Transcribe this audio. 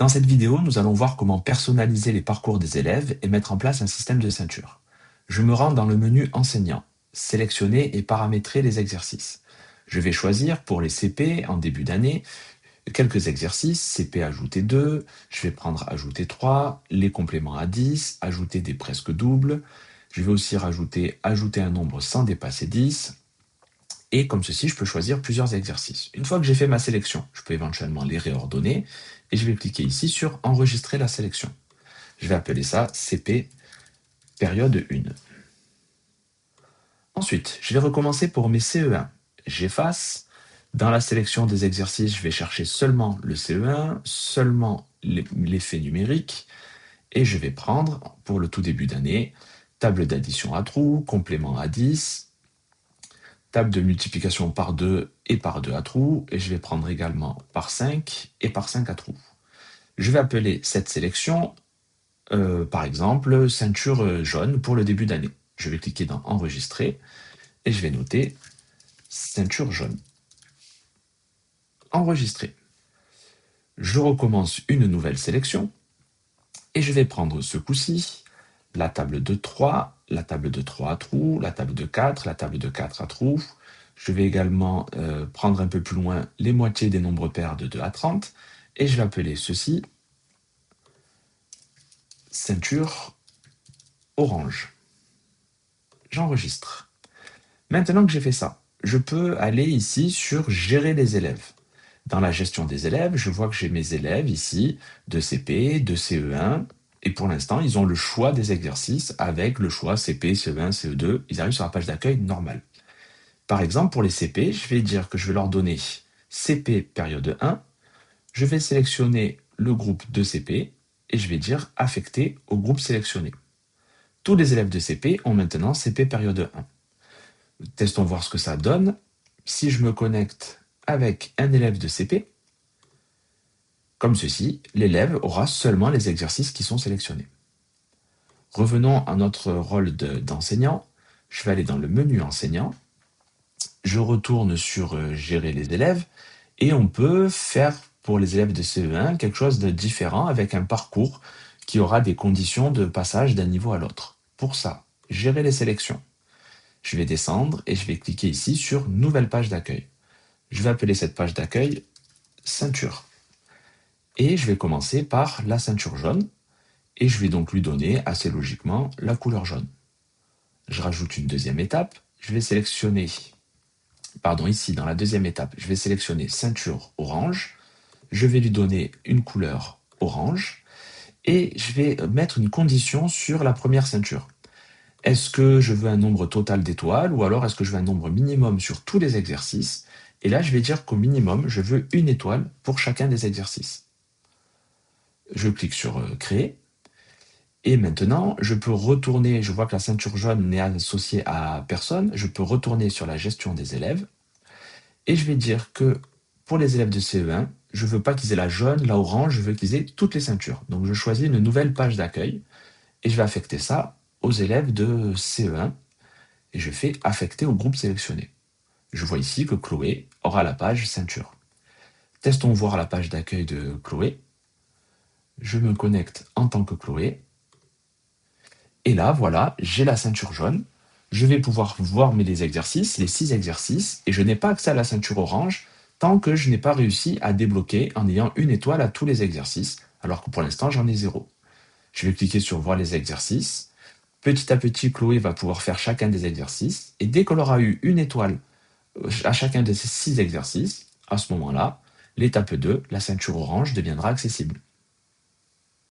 Dans cette vidéo, nous allons voir comment personnaliser les parcours des élèves et mettre en place un système de ceinture. Je me rends dans le menu Enseignant, sélectionner et paramétrer les exercices. Je vais choisir pour les CP en début d'année quelques exercices, CP ajouter 2, je vais prendre ajouter 3, les compléments à 10, ajouter des presque doubles, je vais aussi ajouter un nombre sans dépasser 10, et comme ceci, je peux choisir plusieurs exercices. Une fois que j'ai fait ma sélection, je peux éventuellement les réordonner et je vais cliquer ici sur Enregistrer la sélection. Je vais appeler ça CP période 1. Ensuite, je vais recommencer pour mes CE1. J'efface. Dans la sélection des exercices, je vais chercher seulement le CE1, seulement l'effet numérique, et je vais prendre, pour le tout début d'année, table d'addition à trous, complément à 10, table de multiplication par 2 et par 2 à trous, et je vais prendre également par 5 et par 5 à trous. Je vais appeler cette sélection, par exemple, ceinture jaune pour le début d'année. Je vais cliquer dans Enregistrer, et je vais noter ceinture jaune. Enregistrer. Je recommence une nouvelle sélection, et je vais prendre ce coup-ci la table de 3, la table de 3 à trous, la table de 4, la table de 4 à trous. Je vais également prendre un peu plus loin les moitiés des nombres pairs de 2 à 30, et je vais appeler ceci ceinture orange. J'enregistre. Maintenant que j'ai fait ça, je peux aller ici sur Gérer les élèves. Dans la gestion des élèves, je vois que j'ai mes élèves ici de CP, de CE1, et pour l'instant, ils ont le choix des exercices avec le choix CP, CE1, CE2. Ils arrivent sur la page d'accueil normale. Par exemple, pour les CP, je vais dire que je vais leur donner CP période 1. Je vais sélectionner le groupe de CP et je vais dire affecté au groupe sélectionné. Tous les élèves de CP ont maintenant CP période 1. Testons voir ce que ça donne. Si je me connecte avec un élève de CP, comme ceci, l'élève aura seulement les exercices qui sont sélectionnés. Revenons à notre rôle d'enseignant. Je vais aller dans le menu enseignant. Je retourne sur Gérer les élèves et on peut faire pour les élèves de CE1 quelque chose de différent avec un parcours qui aura des conditions de passage d'un niveau à l'autre. Pour ça, Gérer les sélections. Je vais descendre et je vais cliquer ici sur Nouvelle page d'accueil. Je vais appeler cette page d'accueil ceinture. Et je vais commencer par la ceinture jaune et je vais donc lui donner assez logiquement la couleur jaune. Je rajoute une deuxième étape. Je vais sélectionner, ici dans la deuxième étape, je vais sélectionner ceinture orange. Je vais lui donner une couleur orange et je vais mettre une condition sur la première ceinture. Est-ce que je veux un nombre total d'étoiles ou alors est-ce que je veux un nombre minimum sur tous les exercices? Et là, je vais dire qu'au minimum, je veux une étoile pour chacun des exercices. Je clique sur Créer. Et maintenant, je peux retourner, je vois que la ceinture jaune n'est associée à personne, je peux retourner sur la gestion des élèves. Et je vais dire que pour les élèves de CE1, je ne veux pas qu'ils aient la jaune, la orange, je veux qu'ils aient toutes les ceintures. Donc je choisis une nouvelle page d'accueil et je vais affecter ça aux élèves de CE1 et je fais affecter au groupe sélectionné. Je vois ici que Chloé aura la page ceinture. Testons voir la page d'accueil de Chloé. Je me connecte en tant que Chloé. Et là, voilà, j'ai la ceinture jaune. Je vais pouvoir voir les exercices, les 6 exercices, et je n'ai pas accès à la ceinture orange tant que je n'ai pas réussi à débloquer en ayant une étoile à tous les exercices, alors que pour l'instant, j'en ai 0. Je vais cliquer sur Voir les exercices. Petit à petit, Chloé va pouvoir faire chacun des exercices, et dès qu'elle aura eu une étoile à chacun de ces 6 exercices, à ce moment-là, l'étape 2, la ceinture orange, deviendra accessible.